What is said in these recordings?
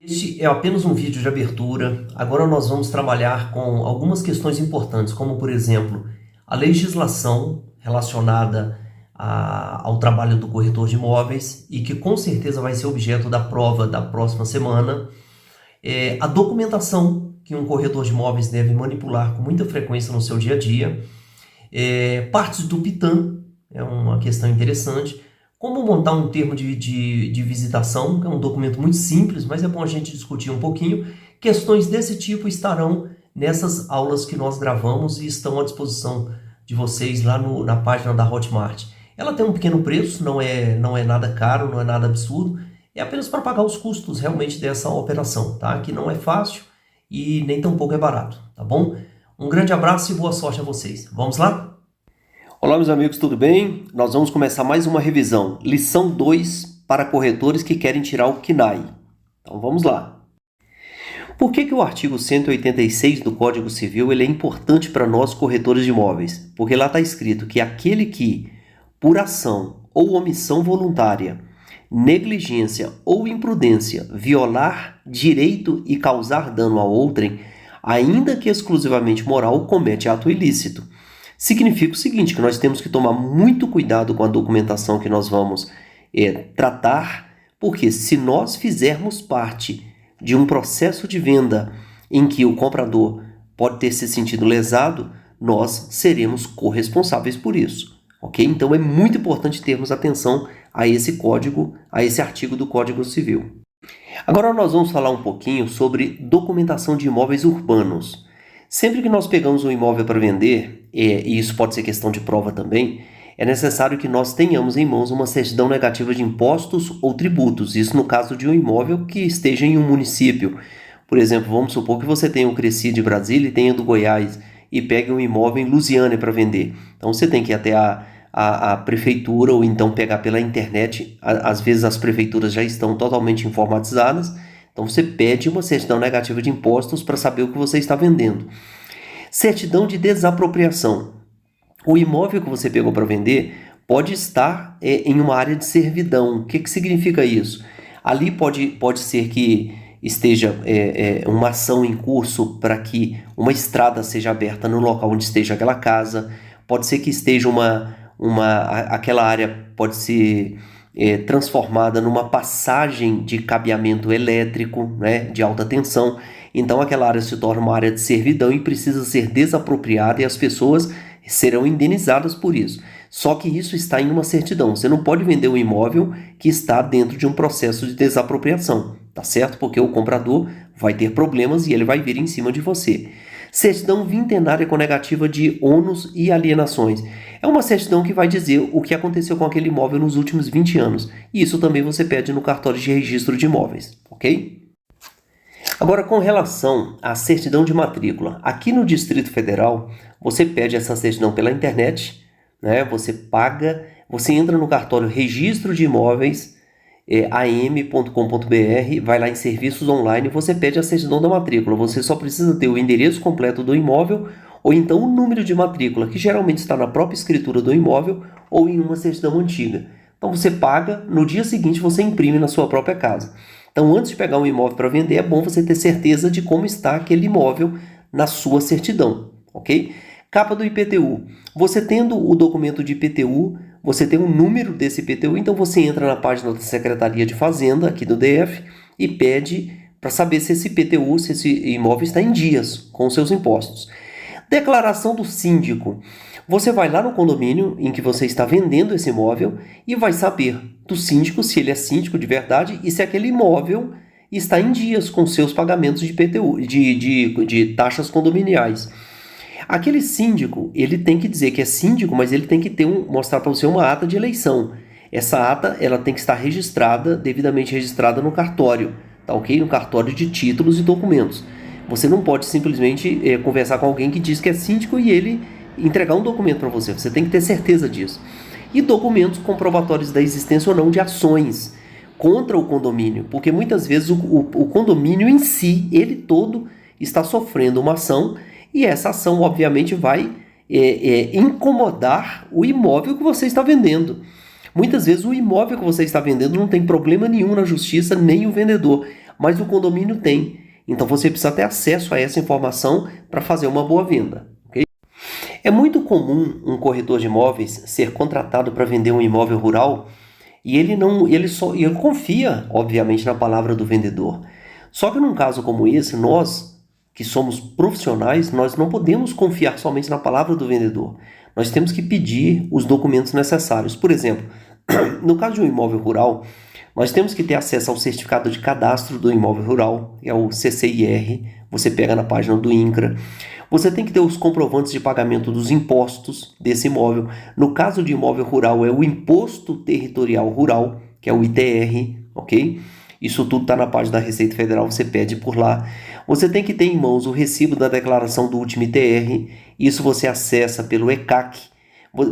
Este é apenas um vídeo de abertura. Agora nós vamos trabalhar com algumas questões importantes, como por exemplo, a legislação relacionada ao trabalho do corretor de imóveis e que com certeza vai ser objeto da prova da próxima semana. A documentação que um corretor de imóveis deve manipular com muita frequência no seu dia a dia. Partes do PITAM, é uma questão interessante. Como montar um termo de visitação, que é um documento muito simples, mas é bom a gente discutir um pouquinho. Questões desse tipo estarão nessas aulas que nós gravamos e estão à disposição de vocês lá na página da Hotmart. Ela tem um pequeno preço, não é nada caro, não é nada absurdo, é apenas para pagar os custos realmente dessa operação, tá? Que não é fácil e nem tampouco é barato, tá bom? Um grande abraço e boa sorte a vocês. Vamos lá? Olá, meus amigos, tudo bem? Nós vamos começar mais uma revisão. Lição 2 para corretores que querem tirar o KNAI. Então vamos lá. Por que o artigo 186 do Código Civil ele é importante para nós corretores de imóveis? Porque lá está escrito que aquele que, por ação ou omissão voluntária, negligência ou imprudência, violar direito e causar dano a outrem, ainda que exclusivamente moral, comete ato ilícito. Significa o seguinte, que nós temos que tomar muito cuidado com a documentação que nós vamos tratar, porque se nós fizermos parte de um processo de venda em que o comprador pode ter se sentido lesado, nós seremos corresponsáveis por isso, ok? Então é muito importante termos atenção a esse código, a esse artigo do Código Civil. Agora nós vamos falar um pouquinho sobre documentação de imóveis urbanos. Sempre que nós pegamos um imóvel para vender, e isso pode ser questão de prova também, é necessário que nós tenhamos em mãos uma certidão negativa de impostos ou tributos. Isso no caso de um imóvel que esteja em um município. Por exemplo, vamos supor que você tenha o Cresci de Brasília e tenha do Goiás e pegue um imóvel em Lusiânia para vender. Então você tem que ir até a prefeitura ou então pegar pela internet. Às vezes as prefeituras já estão totalmente informatizadas. Então você pede uma certidão negativa de impostos para saber o que você está vendendo. Certidão de desapropriação. O imóvel que você pegou para vender pode estar em uma área de servidão. O que significa isso? Ali pode ser que esteja uma ação em curso para que uma estrada seja aberta no local onde esteja aquela casa. Pode ser que esteja aquela área pode ser transformada numa passagem de cabeamento elétrico, né, de alta tensão. Então aquela área se torna uma área de servidão e precisa ser desapropriada e as pessoas serão indenizadas por isso. Só que isso está em uma certidão. Você não pode vender um imóvel que está dentro de um processo de desapropriação, tá certo? Porque o comprador vai ter problemas e ele vai vir em cima de você. Certidão vintenária com negativa de ônus e alienações. É uma certidão que vai dizer o que aconteceu com aquele imóvel nos últimos 20 anos. E isso também você pede no cartório de registro de imóveis, ok? Agora, com relação à certidão de matrícula, aqui no Distrito Federal, você pede essa certidão pela internet, né? Você paga, você entra no cartório registro de imóveis, am.com.br, vai lá em serviços online e você pede a certidão da matrícula. Você só precisa ter o endereço completo do imóvel ou então o número de matrícula, que geralmente está na própria escritura do imóvel ou em uma certidão antiga. Então você paga, no dia seguinte você imprime na sua própria casa. Então antes de pegar um imóvel para vender, é bom você ter certeza de como está aquele imóvel na sua certidão, ok? Capa do IPTU. Você tendo o documento de IPTU, você tem o número desse IPTU, então você entra na página da Secretaria de Fazenda, aqui do DF, e pede para saber se esse IPTU, se esse imóvel está em dias com os seus impostos. Declaração do síndico. Você vai lá no condomínio em que você está vendendo esse imóvel e vai saber do síndico se ele é síndico de verdade e se aquele imóvel está em dias com seus pagamentos de IPTU, de taxas condominiais. Aquele síndico, ele tem que dizer que é síndico, mas ele tem que mostrar para você uma ata de eleição. Essa ata, ela tem que estar registrada, devidamente registrada no cartório, tá ok? No cartório de títulos e documentos. Você não pode simplesmente conversar com alguém que diz que é síndico e ele entregar um documento para você. Você tem que ter certeza disso. E documentos comprobatórios da existência ou não de ações contra o condomínio, porque muitas vezes o condomínio em si, ele todo, está sofrendo uma ação e essa ação, obviamente, vai incomodar o imóvel que você está vendendo. Muitas vezes o imóvel que você está vendendo não tem problema nenhum na justiça, nem o vendedor. mas o condomínio tem. Então você precisa ter acesso a essa informação para fazer uma boa venda. Okay? É muito comum um corretor de imóveis ser contratado para vender um imóvel rural e ele confia, obviamente, na palavra do vendedor. Só que num caso como esse, nós que somos profissionais, nós não podemos confiar somente na palavra do vendedor. Nós temos que pedir os documentos necessários. Por exemplo, no caso de um imóvel rural, nós temos que ter acesso ao certificado de cadastro do imóvel rural, é o CCIR, você pega na página do INCRA. Você tem que ter os comprovantes de pagamento dos impostos desse imóvel. No caso de imóvel rural, é o Imposto Territorial Rural, que é o ITR, ok? Isso tudo está na página da Receita Federal, você pede por lá. Você tem que ter em mãos o recibo da declaração do último ITR, isso você acessa pelo ECAC.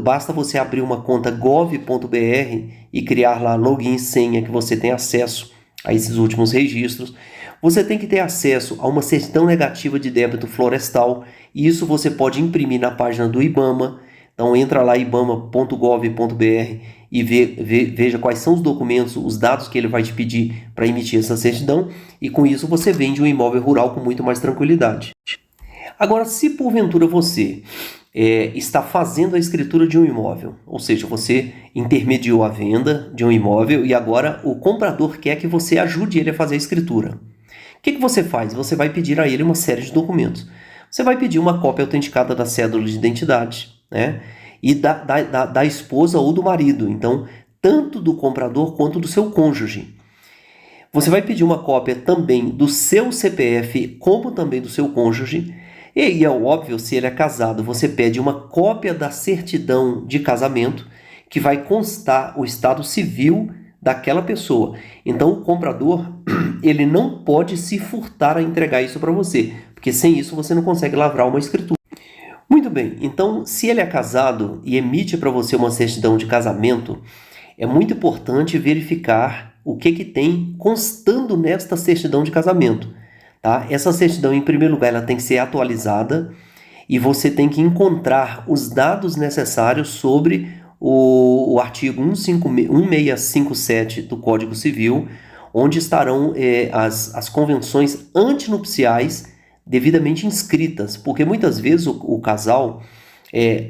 Basta você abrir uma conta gov.br e criar lá login e senha que você tem acesso a esses últimos registros. Você tem que ter acesso a uma certidão negativa de débito florestal e isso você pode imprimir na página do IBAMA. Então entra lá ibama.gov.br e veja quais são os documentos, os dados que ele vai te pedir para emitir essa certidão e com isso você vende um imóvel rural com muito mais tranquilidade. Agora, se porventura você está fazendo a escritura de um imóvel, ou seja, você intermediou a venda de um imóvel e agora o comprador quer que você ajude ele a fazer a escritura. O que você faz? Você vai pedir a ele uma série de documentos. Você vai pedir uma cópia autenticada da cédula de identidade, né? E da esposa ou do marido, então, tanto do comprador quanto do seu cônjuge. Você vai pedir uma cópia também do seu CPF, como também do seu cônjuge. E é óbvio, se ele é casado, você pede uma cópia da certidão de casamento, que vai constar o estado civil daquela pessoa. Então o comprador, ele não pode se furtar a entregar isso para você, porque sem isso você não consegue lavrar uma escritura. Muito bem, então se ele é casado e emite para você uma certidão de casamento, é muito importante verificar o que tem constando nesta certidão de casamento. Tá? Essa certidão, em primeiro lugar, ela tem que ser atualizada e você tem que encontrar os dados necessários sobre o artigo 1657 do Código Civil, onde estarão as convenções antinupciais devidamente inscritas, porque muitas vezes o casal,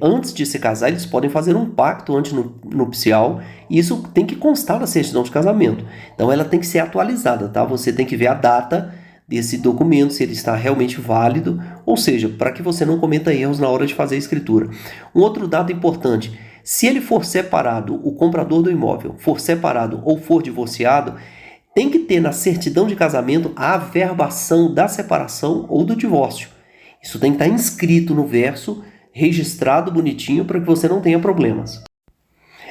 antes de se casar, eles podem fazer um pacto antinupcial e isso tem que constar na certidão de casamento. Então ela tem que ser atualizada, tá? Você tem que ver a data desse documento, se ele está realmente válido, ou seja, para que você não cometa erros na hora de fazer a escritura. Um outro dado importante, se ele for separado, o comprador do imóvel for separado ou for divorciado, tem que ter na certidão de casamento a averbação da separação ou do divórcio. Isso tem que estar inscrito no verso, registrado bonitinho para que você não tenha problemas.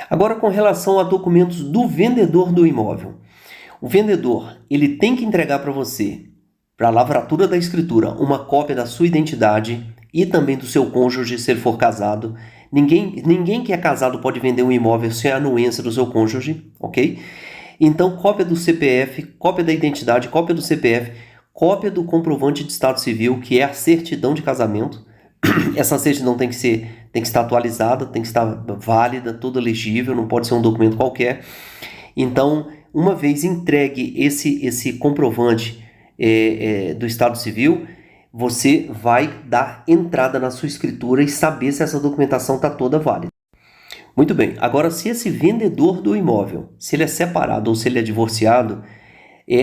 Agora, com relação a documentos do vendedor do imóvel. O vendedor, ele tem que entregar para você, para a lavratura da escritura, uma cópia da sua identidade e também do seu cônjuge, se ele for casado. Ninguém que é casado pode vender um imóvel sem a anuência do seu cônjuge, ok? Então, cópia do CPF, cópia da identidade, cópia do CPF, cópia do comprovante de estado civil, que é a certidão de casamento. Essa certidão tem que estar atualizada, tem que estar válida, toda legível, não pode ser um documento qualquer. Então, uma vez entregue esse comprovante do estado civil, você vai dar entrada na sua escritura e saber se essa documentação está toda válida. Muito bem, agora se esse vendedor do imóvel, se ele é separado ou se ele é divorciado,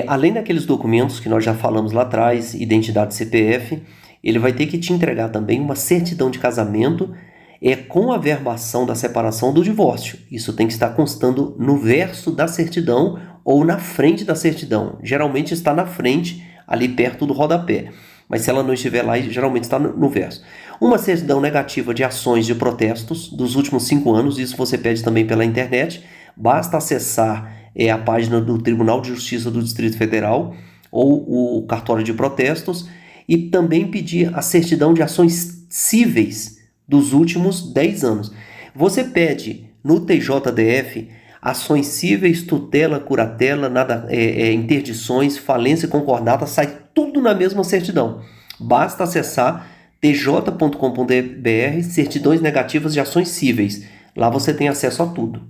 além daqueles documentos que nós já falamos lá atrás, identidade CPF, ele vai ter que te entregar também uma certidão de casamento com a averbação da separação ou do divórcio. Isso tem que estar constando no verso da certidão ou na frente da certidão. Geralmente está na frente, ali perto do rodapé. Mas se ela não estiver lá, geralmente está no verso. Uma certidão negativa de ações de protestos dos últimos 5 anos, isso você pede também pela internet. Basta acessar a página do Tribunal de Justiça do Distrito Federal ou o cartório de protestos e também pedir a certidão de ações cíveis dos últimos 10 anos. Você pede no TJDF ações cíveis, tutela, curatela, interdições, falência e concordata, sai tudo na mesma certidão. Basta acessar tj.com.br, certidões negativas de ações cíveis. Lá você tem acesso a tudo.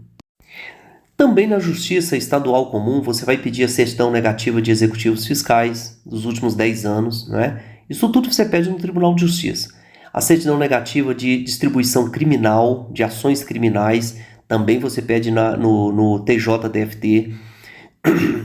Também na Justiça Estadual Comum, você vai pedir a certidão negativa de executivos fiscais dos últimos 10 anos, né? Isso tudo você pede no Tribunal de Justiça. A certidão negativa de distribuição criminal, de ações criminais, também você pede no TJDFT,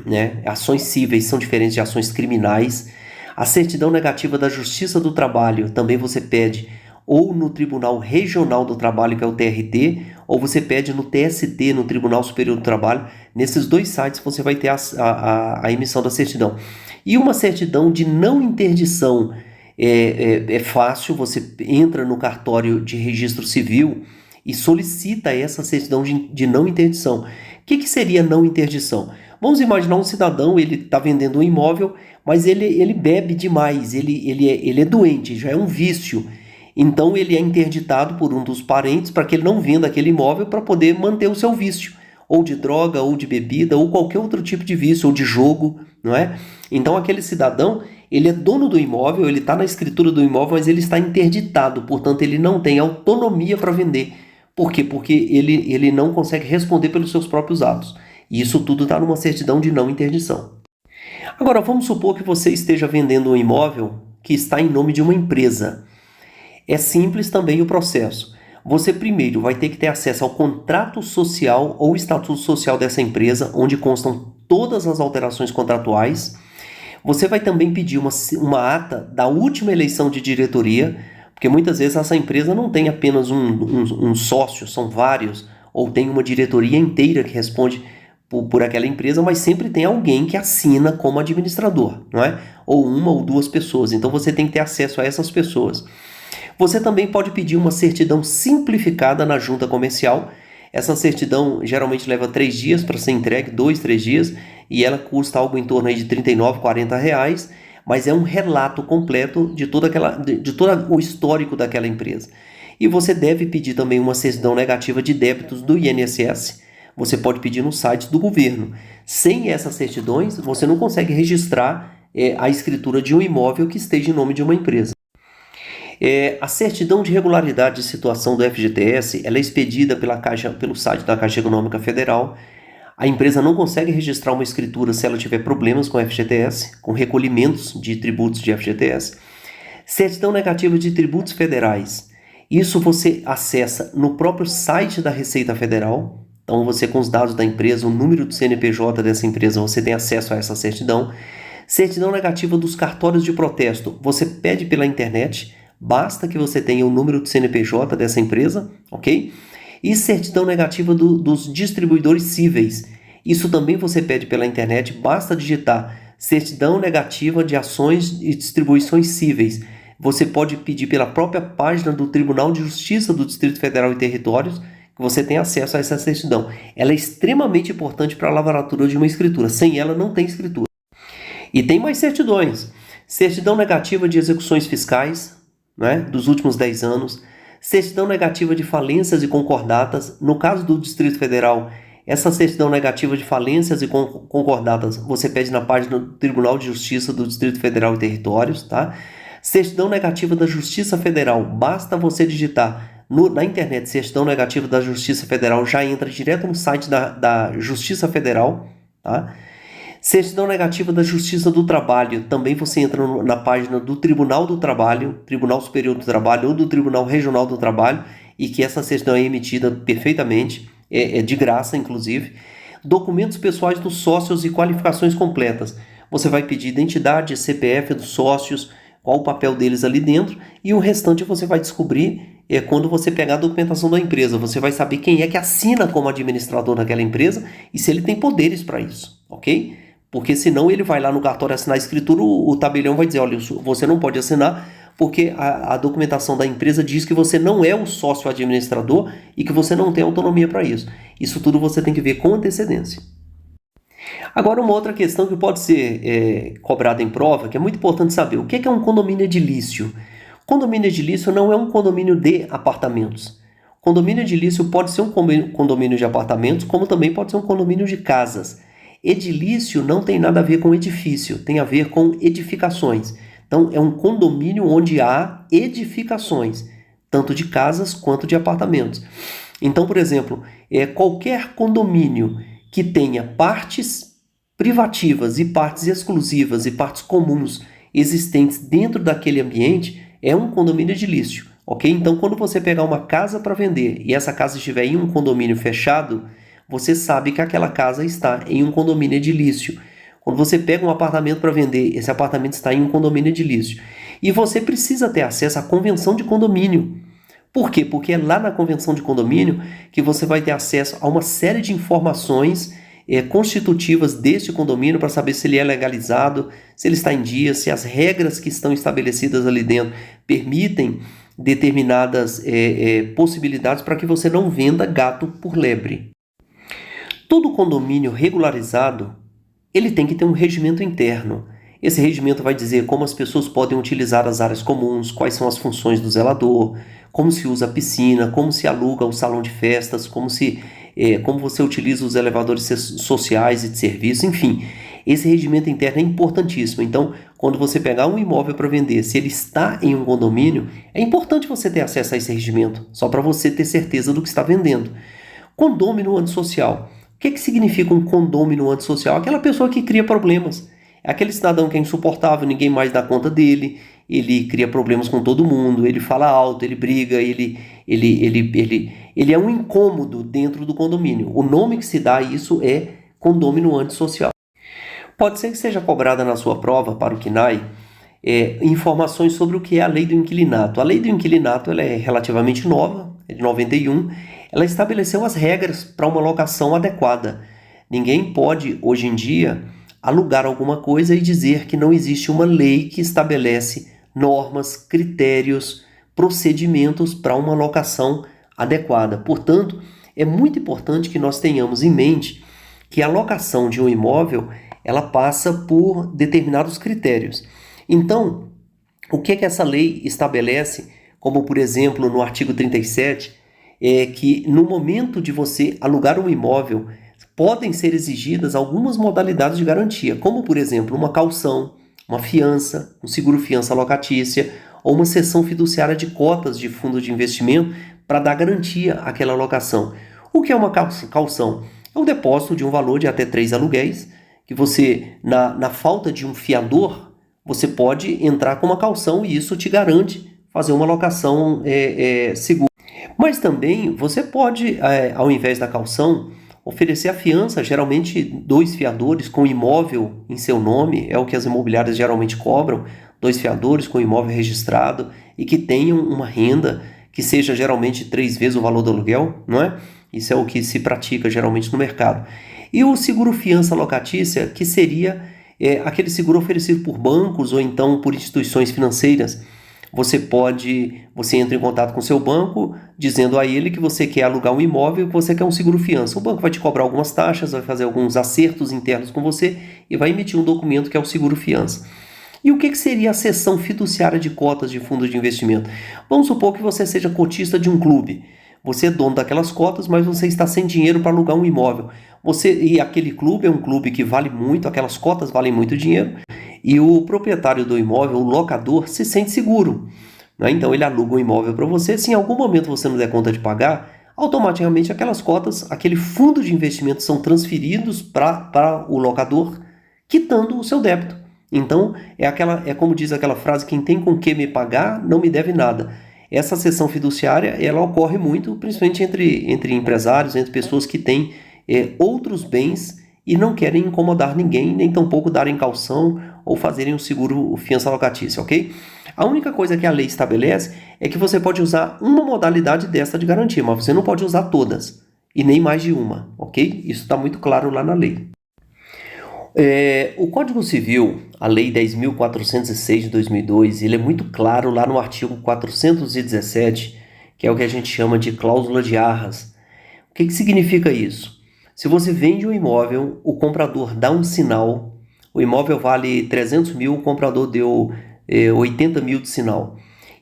né? Ações cíveis são diferentes de ações criminais. A certidão negativa da Justiça do Trabalho, também você pede ou no Tribunal Regional do Trabalho, que é o TRT, ou você pede no TST, no Tribunal Superior do Trabalho. Nesses dois sites você vai ter a emissão da certidão. E uma certidão de não interdição é fácil, você entra no cartório de registro civil e solicita essa certidão de não interdição. O que seria não interdição? Vamos imaginar um cidadão, ele está vendendo um imóvel, mas ele bebe demais, ele é doente, já é um vício. Então ele é interditado por um dos parentes para que ele não venda aquele imóvel para poder manter o seu vício, ou de droga, ou de bebida, ou qualquer outro tipo de vício, ou de jogo, não é? Então aquele cidadão, ele é dono do imóvel, ele está na escritura do imóvel, mas ele está interditado, portanto ele não tem autonomia para vender. Por quê? Porque ele não consegue responder pelos seus próprios atos. E isso tudo está numa certidão de não interdição. Agora vamos supor que você esteja vendendo um imóvel que está em nome de uma empresa. É simples também o processo. Você primeiro vai ter que ter acesso ao contrato social ou estatuto social dessa empresa, onde constam todas as alterações contratuais. Você vai também pedir uma ata da última eleição de diretoria, porque muitas vezes essa empresa não tem apenas um sócio, são vários, ou tem uma diretoria inteira que responde por aquela empresa, mas sempre tem alguém que assina como administrador, não é? Ou uma ou duas pessoas, então você tem que ter acesso a essas pessoas. Você também pode pedir uma certidão simplificada na junta comercial. Essa certidão geralmente leva 3 dias para ser entregue, 2, 3 dias, e ela custa algo em torno aí de R$ 39, R$ 40, mas é um relato completo de todo o histórico daquela empresa. E você deve pedir também uma certidão negativa de débitos do INSS. Você pode pedir no site do governo. Sem essas certidões, você não consegue registrar a escritura de um imóvel que esteja em nome de uma empresa. A certidão de regularidade de situação do FGTS ela é expedida pelo site da Caixa Econômica Federal. A empresa não consegue registrar uma escritura se ela tiver problemas com o FGTS, com recolhimentos de tributos de FGTS. Certidão negativa de tributos federais. Isso você acessa no próprio site da Receita Federal. Então você com os dados da empresa, o número do CNPJ dessa empresa, você tem acesso a essa certidão. Certidão negativa dos cartórios de protesto. Você pede pela internet. Basta que você tenha o número do CNPJ dessa empresa, ok? E certidão negativa dos distribuidores cíveis. Isso também você pede pela internet, basta digitar certidão negativa de ações e distribuições cíveis. Você pode pedir pela própria página do Tribunal de Justiça do Distrito Federal e Territórios, que você tem acesso a essa certidão. Ela é extremamente importante para a lavratura de uma escritura. Sem ela não tem escritura. E tem mais certidões. Certidão negativa de execuções fiscais, né, dos últimos 10 anos, certidão negativa de falências e concordatas. No caso do Distrito Federal, essa certidão negativa de falências e concordatas você pede na página do Tribunal de Justiça do Distrito Federal e Territórios, tá? Certidão negativa da Justiça Federal, basta você digitar na internet certidão negativa da Justiça Federal, já entra direto no site da Justiça Federal, tá? Certidão negativa da Justiça do Trabalho, também você entra na página do Tribunal do Trabalho, Tribunal Superior do Trabalho ou do Tribunal Regional do Trabalho, e que essa certidão é emitida perfeitamente, é de graça inclusive. Documentos pessoais dos sócios e qualificações completas. Você vai pedir identidade, CPF dos sócios, qual o papel deles ali dentro, e o restante você vai descobrir quando você pegar a documentação da empresa. Você vai saber quem é que assina como administrador daquela empresa e se ele tem poderes para isso, ok? Porque senão ele vai lá no cartório assinar a escritura, o tabelião vai dizer, olha, você não pode assinar porque a documentação da empresa diz que você não é o sócio administrador e que você não tem autonomia para isso. Isso tudo você tem que ver com antecedência. Agora uma outra questão que pode ser cobrada em prova, que é muito importante saber, o que é um condomínio edilício? Condomínio edilício não é um condomínio de apartamentos. Condomínio edilício pode ser um condomínio de apartamentos, como também pode ser um condomínio de casas. Edilício não tem nada a ver com edifício, tem a ver com edificações. Então, é um condomínio onde há edificações, tanto de casas quanto de apartamentos. Então, por exemplo, qualquer condomínio que tenha partes privativas e partes exclusivas e partes comuns existentes dentro daquele ambiente é um condomínio edilício, ok? Então, quando você pegar uma casa para vender e essa casa estiver em um condomínio fechado, você sabe que aquela casa está em um condomínio edilício. Quando você pega um apartamento para vender, esse apartamento está em um condomínio edilício. E você precisa ter acesso à convenção de condomínio. Por quê? Porque é lá na convenção de condomínio que você vai ter acesso a uma série de informações constitutivas deste condomínio para saber se ele é legalizado, se ele está em dia, se as regras que estão estabelecidas ali dentro permitem determinadas possibilidades para que você não venda gato por lebre. Todo condomínio regularizado, ele tem que ter um regimento interno. Esse regimento vai dizer como as pessoas podem utilizar as áreas comuns, quais são as funções do zelador, como se usa a piscina, como se aluga o salão de festas, como você utiliza os elevadores sociais e de serviço, enfim. Esse regimento interno é importantíssimo. Então, quando você pegar um imóvel para vender, se ele está em um condomínio, é importante você ter acesso a esse regimento, só para você ter certeza do que está vendendo. Condômino antissocial. O que significa um condômino antissocial? Aquela pessoa que cria problemas. É aquele cidadão que é insuportável, ninguém mais dá conta dele, ele cria problemas com todo mundo, ele fala alto, ele briga, ele é um incômodo dentro do condomínio. O nome que se dá a isso é condômino antissocial. Pode ser que seja cobrada na sua prova para o CNAE informações sobre o que é a lei do inquilinato. A lei do inquilinato ela é relativamente nova, é de 91. Ela estabeleceu as regras para uma locação adequada. Ninguém pode, hoje em dia, alugar alguma coisa e dizer que não existe uma lei que estabelece normas, critérios, procedimentos para uma locação adequada. Portanto, é muito importante que nós tenhamos em mente que a locação de um imóvel ela passa por determinados critérios. Então, o que essa lei estabelece, como por exemplo no artigo 37, é que no momento de você alugar um imóvel, podem ser exigidas algumas modalidades de garantia, como por exemplo uma caução, uma fiança, um seguro-fiança locatícia ou uma cessão fiduciária de cotas de fundo de investimento para dar garantia àquela locação. O que é uma caução? É o depósito de um valor de até 3 aluguéis, que você, na falta de um fiador, você pode entrar com uma caução e isso te garante fazer uma locação segura. Mas também você pode, ao invés da caução, oferecer a fiança, geralmente 2 fiadores com imóvel em seu nome, é o que as imobiliárias geralmente cobram, 2 fiadores com imóvel registrado e que tenham uma renda que seja geralmente 3 vezes o valor do aluguel, não é? Isso é o que se pratica geralmente no mercado. E o seguro fiança locatícia, que seria aquele seguro oferecido por bancos ou então por instituições financeiras. Você entra em contato com o seu banco, dizendo a ele que você quer alugar um imóvel e que você quer um seguro fiança. O banco vai te cobrar algumas taxas, vai fazer alguns acertos internos com você e vai emitir um documento que é o seguro fiança. E o que seria a cessão fiduciária de cotas de fundo de investimento? Vamos supor que você seja cotista de um clube. Você é dono daquelas cotas, mas você está sem dinheiro para alugar um imóvel. E aquele clube é um clube que vale muito, aquelas cotas valem muito dinheiro, e o proprietário do imóvel, o locador, se sente seguro, né? Então ele aluga um imóvel para você, se em algum momento você não der conta de pagar, automaticamente aquelas cotas, aquele fundo de investimento são transferidos para o locador, quitando o seu débito. Então é como diz aquela frase, quem tem com que me pagar não me deve nada. Essa cessão fiduciária ela ocorre muito, principalmente entre empresários, entre pessoas que têm outros bens e não querem incomodar ninguém, nem tampouco darem caução ou fazerem um seguro fiança locatícia, ok? A única coisa que a lei estabelece é que você pode usar uma modalidade dessa de garantia, mas você não pode usar todas, e nem mais de uma, ok? Isso está muito claro lá na lei. O Código Civil, a Lei 10.406 de 2002, ele é muito claro lá no artigo 417, que é o que a gente chama de cláusula de arras. O que significa isso? Se você vende um imóvel, o comprador dá um sinal, o imóvel vale 300 mil, o comprador deu 80 mil de sinal.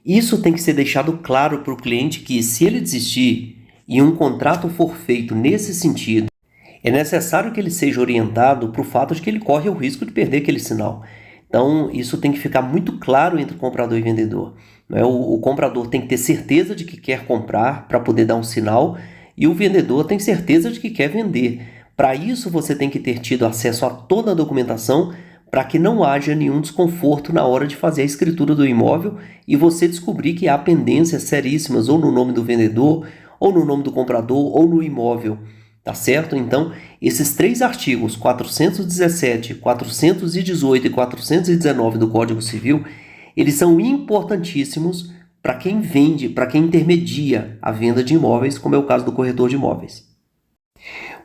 Isso tem que ser deixado claro para o cliente que se ele desistir e um contrato for feito nesse sentido, é necessário que ele seja orientado para o fato de que ele corre o risco de perder aquele sinal. Então, isso tem que ficar muito claro entre o comprador e o vendedor. O comprador tem que ter certeza de que quer comprar para poder dar um sinal e o vendedor tem certeza de que quer vender Para isso, você tem que ter tido acesso a toda a documentação para que não haja nenhum desconforto na hora de fazer a escritura do imóvel e você descobrir que há pendências seríssimas ou no nome do vendedor, ou no nome do comprador, ou no imóvel, tá certo? Então, esses 3 artigos, 417, 418 e 419 do Código Civil, eles são importantíssimos para quem vende, para quem intermedia a venda de imóveis, como é o caso do corretor de imóveis.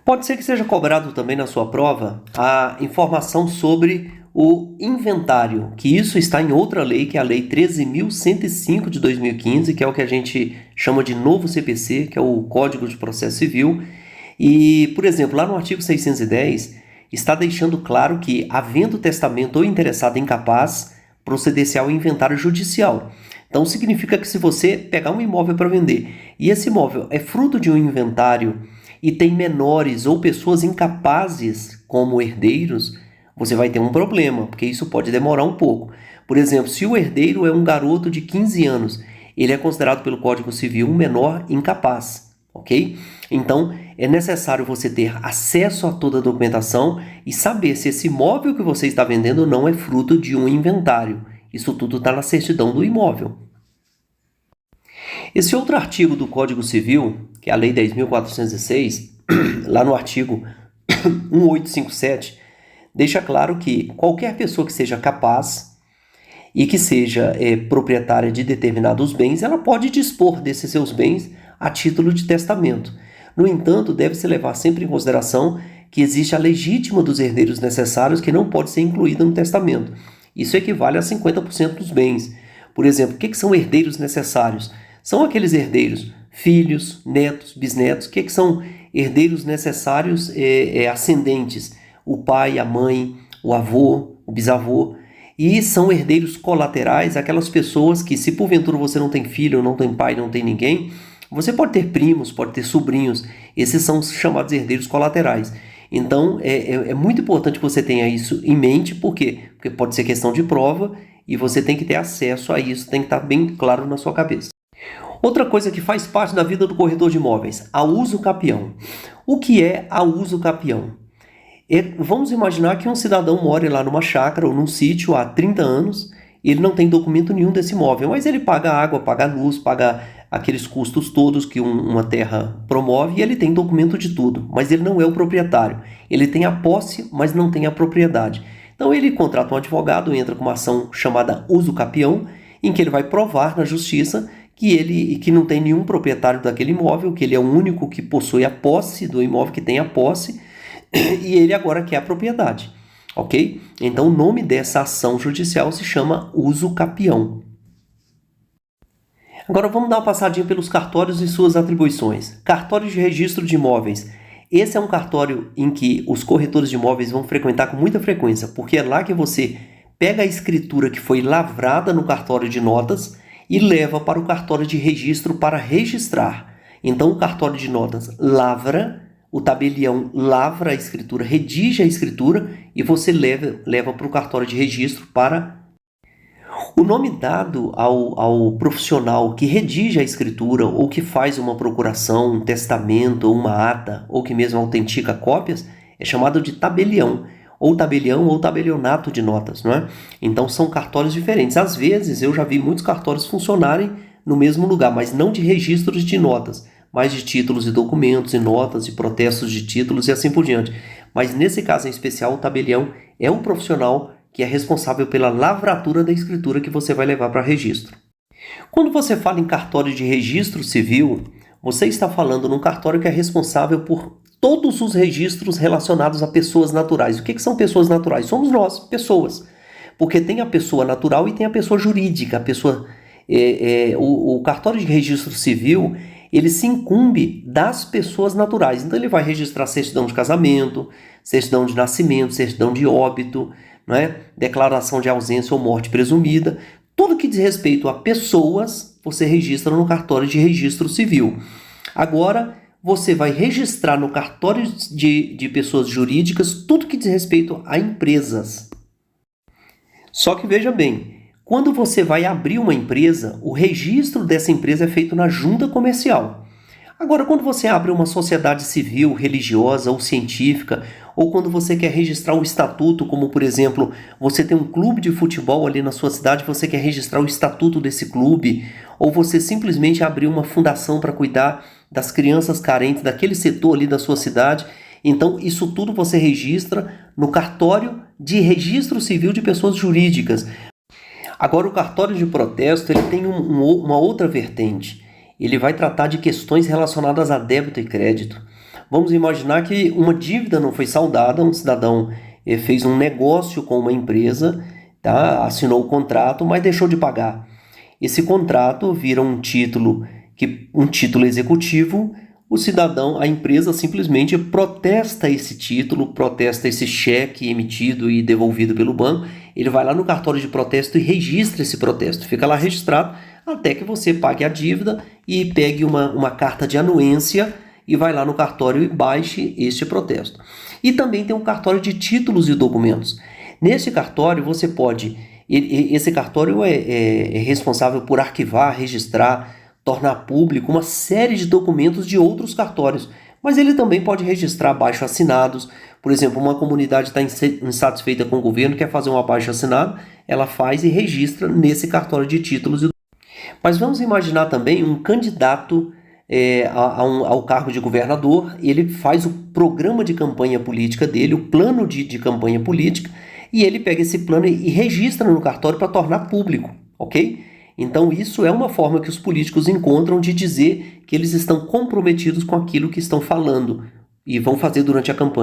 Pode ser que seja cobrado também na sua prova a informação sobre o inventário, que isso está em outra lei, que é a Lei 13.105 de 2015, que é o que a gente chama de novo CPC, que é o Código de Processo Civil. E, por exemplo, lá no artigo 610, está deixando claro que, havendo testamento ou interessado incapaz, proceder-se ao inventário judicial. Então, significa que se você pegar um imóvel para vender e esse imóvel é fruto de um inventário e tem menores ou pessoas incapazes como herdeiros, você vai ter um problema, porque isso pode demorar um pouco. Por exemplo, se o herdeiro é um garoto de 15 anos, ele é considerado pelo Código Civil um menor incapaz, ok? Então, é necessário você ter acesso a toda a documentação e saber se esse imóvel que você está vendendo não é fruto de um inventário. Isso tudo está na certidão do imóvel. Esse outro artigo do Código Civil, que é a Lei 10.406, lá no artigo 1857, deixa claro que qualquer pessoa que seja capaz e que seja proprietária de determinados bens, ela pode dispor desses seus bens a título de testamento. No entanto, deve-se levar sempre em consideração que existe a legítima dos herdeiros necessários que não pode ser incluída no testamento. Isso equivale a 50% dos bens. Por exemplo, o que são herdeiros necessários? São aqueles herdeiros, filhos, netos, bisnetos. O que são herdeiros necessários ascendentes? O pai, a mãe, o avô, o bisavô. E são herdeiros colaterais, aquelas pessoas que, se porventura você não tem filho, não tem pai, não tem ninguém, você pode ter primos, pode ter sobrinhos. Esses são os chamados herdeiros colaterais. Então, é muito importante que você tenha isso em mente, por quê? Porque pode ser questão de prova e você tem que ter acesso a isso, tem que estar bem claro na sua cabeça. Outra coisa que faz parte da vida do corretor de imóveis, a uso capião. O que é a uso capião? Vamos imaginar que um cidadão mora lá numa chácara ou num sítio há 30 anos, e ele não tem documento nenhum desse imóvel, mas ele paga água, paga luz, paga aqueles custos todos que uma terra promove, e ele tem documento de tudo, mas ele não é o proprietário. Ele tem a posse, mas não tem a propriedade. Então ele contrata um advogado, entra com uma ação chamada uso capião, em que ele vai provar na justiça que não tem nenhum proprietário daquele imóvel, que ele é o único que possui a posse do imóvel, que tem a posse, e ele agora quer a propriedade, ok? Então o nome dessa ação judicial se chama uso capião. Agora vamos dar uma passadinha pelos cartórios e suas atribuições. Cartório de registro de imóveis. Esse é um cartório em que os corretores de imóveis vão frequentar com muita frequência, porque é lá que você pega a escritura que foi lavrada no cartório de notas e leva para o cartório de registro para registrar. Então o cartório de notas lavra, o tabelião lavra a escritura, redige a escritura e você leva para o cartório de registro para... O nome dado ao profissional que redige a escritura ou que faz uma procuração, um testamento ou uma ata ou que mesmo autentica cópias é chamado de tabelião ou tabelionato de notas, não é? Então são cartórios diferentes. Às vezes eu já vi muitos cartórios funcionarem no mesmo lugar, mas não de registros de notas, mas de títulos e documentos e notas e protestos de títulos e assim por diante. Mas nesse caso em especial, o tabelião é um profissional que é responsável pela lavratura da escritura que você vai levar para registro. Quando você fala em cartório de registro civil, você está falando num cartório que é responsável por todos os registros relacionados a pessoas naturais. O que são pessoas naturais? Somos nós, pessoas. Porque tem a pessoa natural e tem a pessoa jurídica. O cartório de registro civil, ele se incumbe das pessoas naturais. Então ele vai registrar certidão de casamento, certidão de nascimento, certidão de óbito, não é? Declaração de ausência ou morte presumida. Tudo que diz respeito a pessoas, você registra no cartório de registro civil. Agora, você vai registrar no cartório de pessoas jurídicas tudo que diz respeito a empresas. Só que veja bem, quando você vai abrir uma empresa, o registro dessa empresa é feito na junta comercial. Agora, quando você abre uma sociedade civil, religiosa ou científica, ou quando você quer registrar um estatuto, como por exemplo, você tem um clube de futebol ali na sua cidade, você quer registrar o estatuto desse clube, ou você simplesmente abriu uma fundação para cuidar das crianças carentes daquele setor ali da sua cidade, então isso tudo você registra no cartório de registro civil de pessoas jurídicas. Agora, o cartório de protesto ele tem uma outra vertente. Ele vai tratar de questões relacionadas a débito e crédito. Vamos imaginar que uma dívida não foi saldada, um cidadão fez um negócio com uma empresa, tá? Assinou o contrato, mas deixou de pagar. Esse contrato vira um título executivo. O cidadão, a empresa simplesmente protesta esse título, protesta esse cheque emitido e devolvido pelo banco. Ele vai lá no cartório de protesto e registra esse protesto. Fica lá registrado até que você pague a dívida e pegue uma carta de anuência e vai lá no cartório e baixe este protesto. E também tem um cartório de títulos e documentos. Nesse cartório você pode... Esse cartório é responsável por arquivar, registrar, tornar público uma série de documentos de outros cartórios, mas ele também pode registrar abaixo-assinados. Por exemplo, uma comunidade está insatisfeita com o governo, quer fazer um abaixo-assinado, ela faz e registra nesse cartório de títulos. Mas vamos imaginar também um candidato ao cargo de governador, ele faz o programa de campanha política dele, o plano de campanha política, e ele pega esse plano e registra no cartório para tornar público, ok? Então isso é uma forma que os políticos encontram de dizer que eles estão comprometidos com aquilo que estão falando e vão fazer durante a campanha.